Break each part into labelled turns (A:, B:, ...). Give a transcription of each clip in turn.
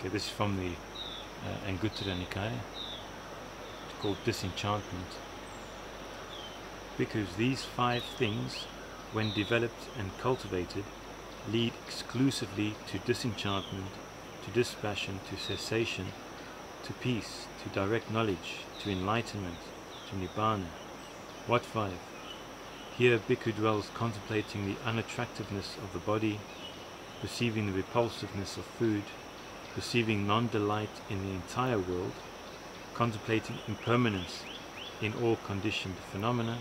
A: Okay, this is from the Anguttara Nikaya. It's called disenchantment. Because these 5 things, when developed and cultivated, lead exclusively to disenchantment, to dispassion, to cessation, to peace, to direct knowledge, to enlightenment, to nibbana. What 5? Here Bhikkhu dwells contemplating the unattractiveness of the body, perceiving the repulsiveness of food, perceiving non-delight in the entire world, contemplating impermanence in all conditioned phenomena,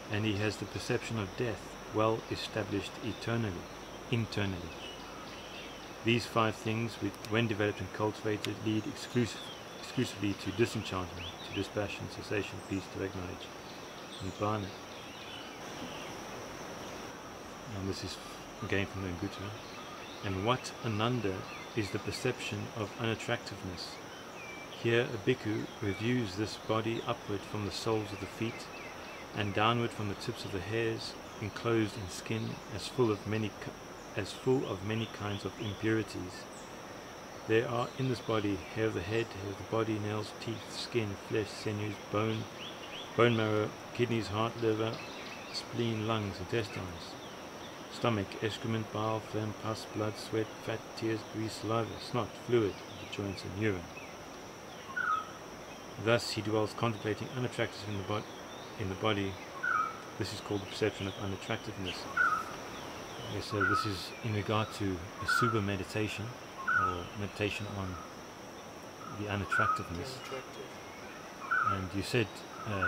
A: and he has the perception of death well established internally. These 5 things, when developed and cultivated, lead exclusively to disenchantment, to dispassion, cessation, peace, direct knowledge, nibbana. And this is again from the Anguttara. And what Ananda is the perception of unattractiveness? Here a bhikkhu reviews this body upward from the soles of the feet and downward from the tips of the hairs, enclosed in skin, as full of many kinds of impurities. There are in this body hair of the head, hair of the body, nails, teeth, skin, flesh, sinews, bone marrow, kidneys, heart, liver, spleen, lungs, intestines, stomach, excrement, bile, phlegm, pus, blood, sweat, fat, tears, grease, saliva, snot, fluid, the joints and urine. Thus he dwells contemplating unattractiveness in the body. This is called the perception of unattractiveness. Okay, so this is in regard to asubha meditation, or meditation on the unattractiveness. And you said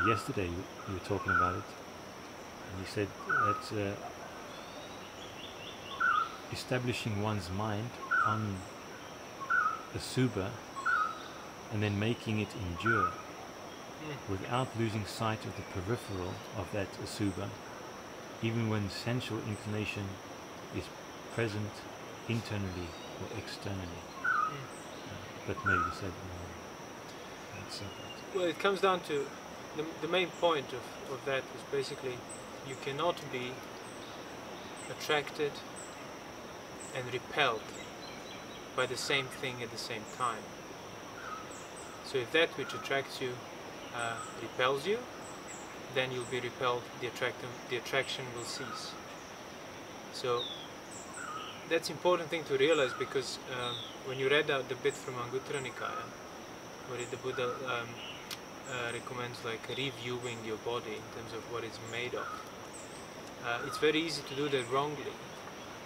A: yesterday you were talking about it, and you said that establishing one's mind on asubha and then making it endure without losing sight of the peripheral of that asubha, even when sensual inclination is present internally or externally. But maybe you said
B: well, it comes down to the main point of that is basically you cannot be attracted and repelled by the same thing at the same time. So if that which attracts you repels you, then you'll be repelled, the attraction will cease. So that's important thing to realize, because when you read out the bit from Anguttara Nikaya, where the Buddha recommends like reviewing your body in terms of what it's made of, it's very easy to do that wrongly,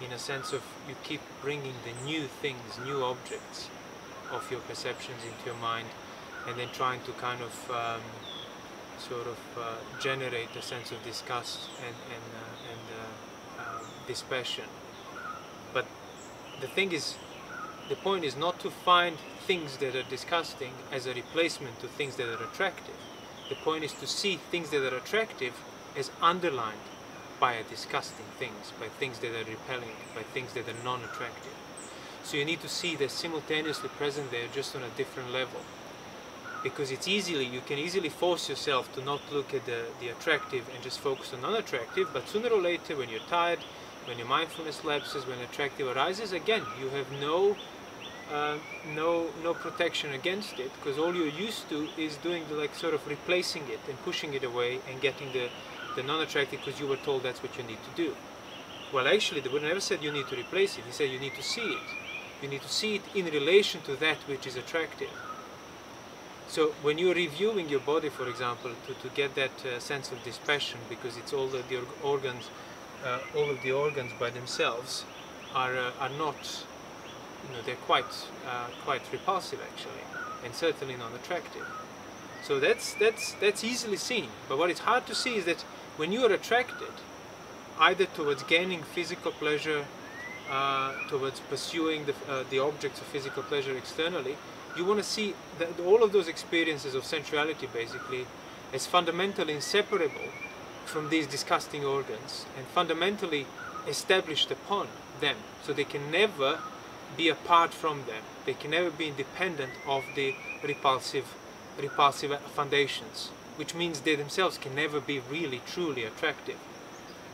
B: in a sense of you keep bringing the new things, new objects of your perceptions into your mind, and then trying to kind of generate a sense of disgust and dispassion. But the thing is, the point is not to find things that are disgusting as a replacement to things that are attractive. The point is to see things that are attractive as underlined by disgusting things, by things that are repelling, by things that are non-attractive. So you need to see they're simultaneously present there, just on a different level. Because it's you can easily force yourself to not look at the attractive and just focus on unattractive, but sooner or later, when you're tired, when your mindfulness lapses, when attractive arises, again, you have no protection against it, because all you're used to is doing sort of replacing it and pushing it away and getting the non-attractive because you were told that's what you need to do. Well, actually, the Buddha never said you need to replace it. He said you need to see it. You need to see it in relation to that which is attractive. So when you're reviewing your body, for example, to get that sense of dispassion, because it's all the organs, all of the organs by themselves are not, they're quite repulsive actually, and certainly non-attractive. So that's easily seen. But what is hard to see is that when you are attracted, either towards gaining physical pleasure, towards pursuing the objects of physical pleasure externally, you want to see that all of those experiences of sensuality basically as fundamentally inseparable from these disgusting organs and fundamentally established upon them. So they can never be apart from them. They can never be independent of the repulsive foundations, which means they themselves can never be really truly attractive.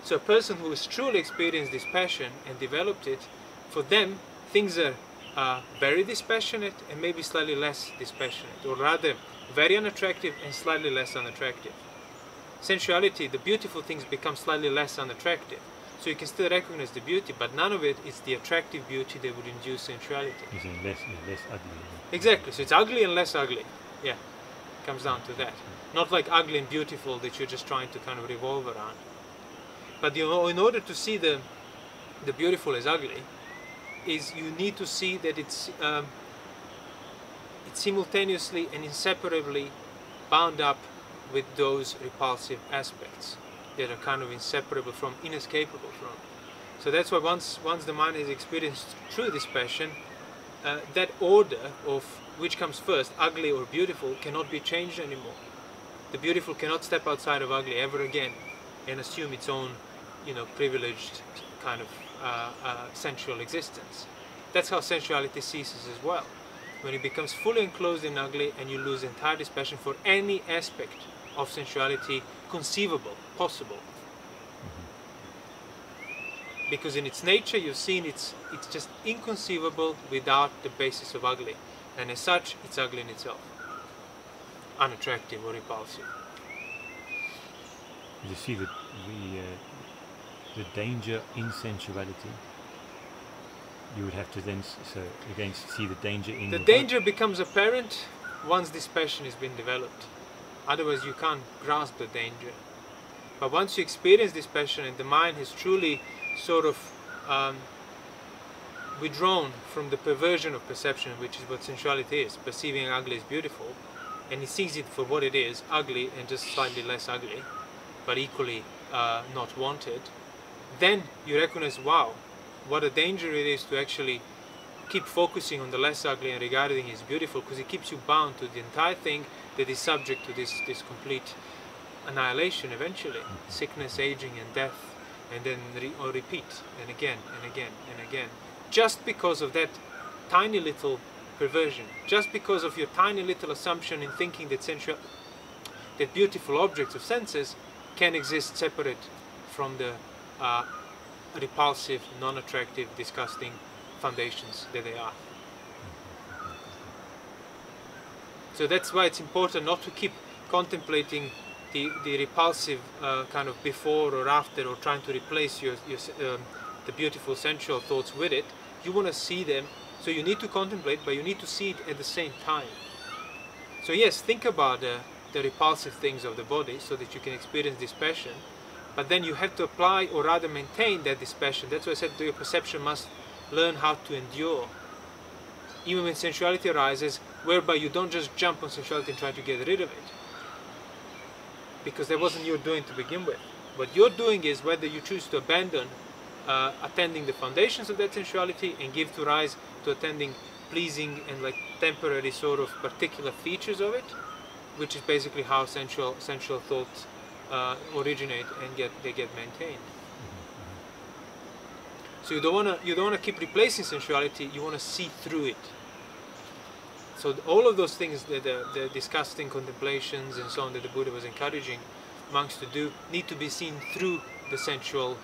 B: So a person who has truly experienced this passion and developed it, for them things are very dispassionate and maybe slightly less dispassionate, or rather very unattractive and slightly less unattractive. Sensuality, the beautiful things become slightly less unattractive. So you can still recognize the beauty, but none of it is the attractive beauty that would induce sensuality.
A: You're saying less ugly.
B: Exactly, so it's ugly and less ugly. Yeah, it comes down to that. Not like ugly and beautiful that you're just trying to kind of revolve around. But you know, in order to see the beautiful as ugly, is you need to see that it's simultaneously and inseparably bound up with those repulsive aspects that are kind of inseparable from, inescapable from. So that's why once the mind has experienced true dispassion, that order of which comes first, ugly or beautiful, cannot be changed anymore. The beautiful cannot step outside of ugly ever again and assume its own, privileged kind of sensual existence. That's how sensuality ceases as well. When it becomes fully enclosed in ugly and you lose entire dispassion for any aspect of sensuality conceivable, possible. Because in its nature you've seen it's just inconceivable without the basis of ugly. And as such, it's ugly in itself. Unattractive or repulsive.
A: You see the danger in sensuality. You would have to then again see the danger in
B: the danger becomes apparent once dispassion has been developed. Otherwise you can't grasp the danger. But once you experience dispassion and the mind has truly sort of withdrawn from the perversion of perception, which is what sensuality is, perceiving ugly as beautiful, and he sees it for what it is, ugly and just slightly less ugly, but equally not wanted, then you recognize, wow, what a danger it is to actually keep focusing on the less ugly and regarding it as beautiful, because it keeps you bound to the entire thing that is subject to this complete annihilation eventually, sickness, aging and death, and then repeat, and again, and again, and again. Just because of that tiny little perversion, just because of your tiny little assumption in thinking that beautiful objects of senses can exist separate from the repulsive, non-attractive, disgusting foundations that they are. So that's why it's important not to keep contemplating the repulsive kind of before or after, or trying to replace the beautiful sensual thoughts with it. You want to see them, so you need to contemplate, but you need to see it at the same time. So yes, think about the repulsive things of the body so that you can experience dispassion, but then you have to apply, or rather maintain, that dispassion. That's why I said your perception must learn how to endure. Even when sensuality arises, whereby you don't just jump on sensuality and try to get rid of it. Because that wasn't your doing to begin with. What you're doing is whether you choose to abandon attending the foundations of that sensuality and give to rise to attending pleasing and like temporary sort of particular features of it, which is basically how sensual thoughts originate and get maintained. So you don't wanna keep replacing sensuality. You wanna see through it. So all of those things, the disgusting contemplations and so on that the Buddha was encouraging monks to do, need to be seen through the sensual,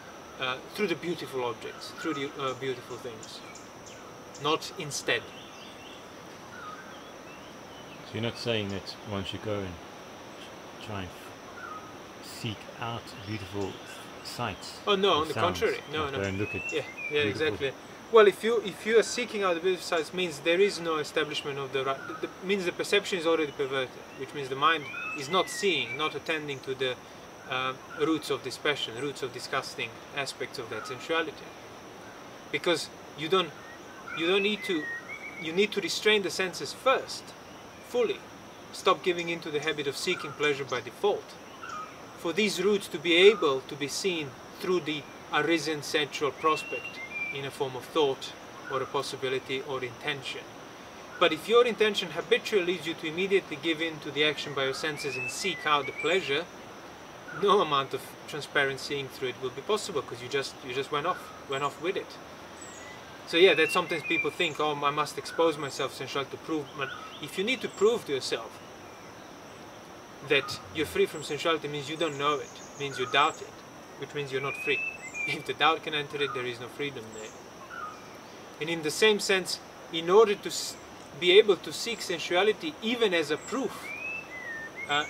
B: through the beautiful objects, through the beautiful things, not instead.
A: So you're not saying that one should go and try and seek out beautiful sights?
B: Oh no, on the contrary, no.
A: Go and look at
B: exactly. Well, if you are seeking out the beautiful sights, means there is no establishment of the right. Means the perception is already perverted, which means the mind is not seeing, not attending to the roots of dispassion, roots of disgusting aspects of that sensuality. Because you need to restrain the senses first, fully. Stop giving into the habit of seeking pleasure by default. For these roots to be able to be seen through the arisen sensual prospect in a form of thought or a possibility or intention. But if your intention habitually leads you to immediately give in to the action by your senses and seek out the pleasure, no amount of transparent seeing through it will be possible, because you just went off with it. So yeah, that sometimes people think, oh, I must expose myself to sensuality to prove. But if you need to prove to yourself that you're free from sensuality, means you don't know it, means you doubt it, which means you're not free. If the doubt can enter it, there is no freedom there. And in the same sense, in order to be able to seek sensuality even as a proof,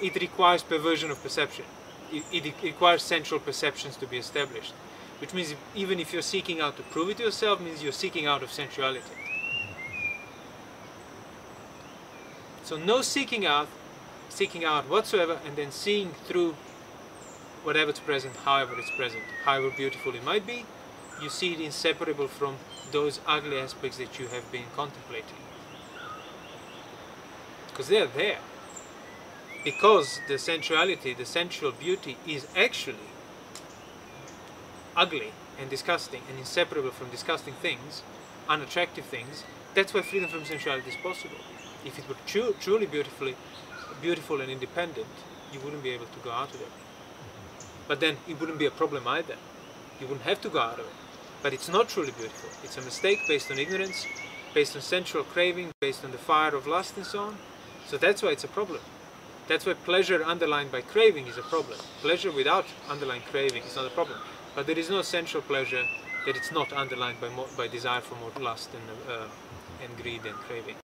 B: it requires perversion of perception. It requires sensual perceptions to be established, which means even if you're seeking out to prove it to yourself, means you're seeking out of sensuality. So no seeking out whatsoever, and then seeing through whatever's present, however it's present, however beautiful it might be, you see it inseparable from those ugly aspects that you have been contemplating. Because they are there. Because the sensuality, the sensual beauty is actually ugly and disgusting and inseparable from disgusting things, unattractive things, that's why freedom from sensuality is possible. If it were truly beautiful and independent, you wouldn't be able to go out of it. But then it wouldn't be a problem either. You wouldn't have to go out of it. But it's not truly beautiful. It's a mistake based on ignorance, based on sensual craving, based on the fire of lust and so on. So that's why it's a problem. That's why pleasure underlined by craving is a problem. Pleasure without underlying craving is not a problem. But there is no sensual pleasure that it's not underlined by desire for more lust and greed and craving.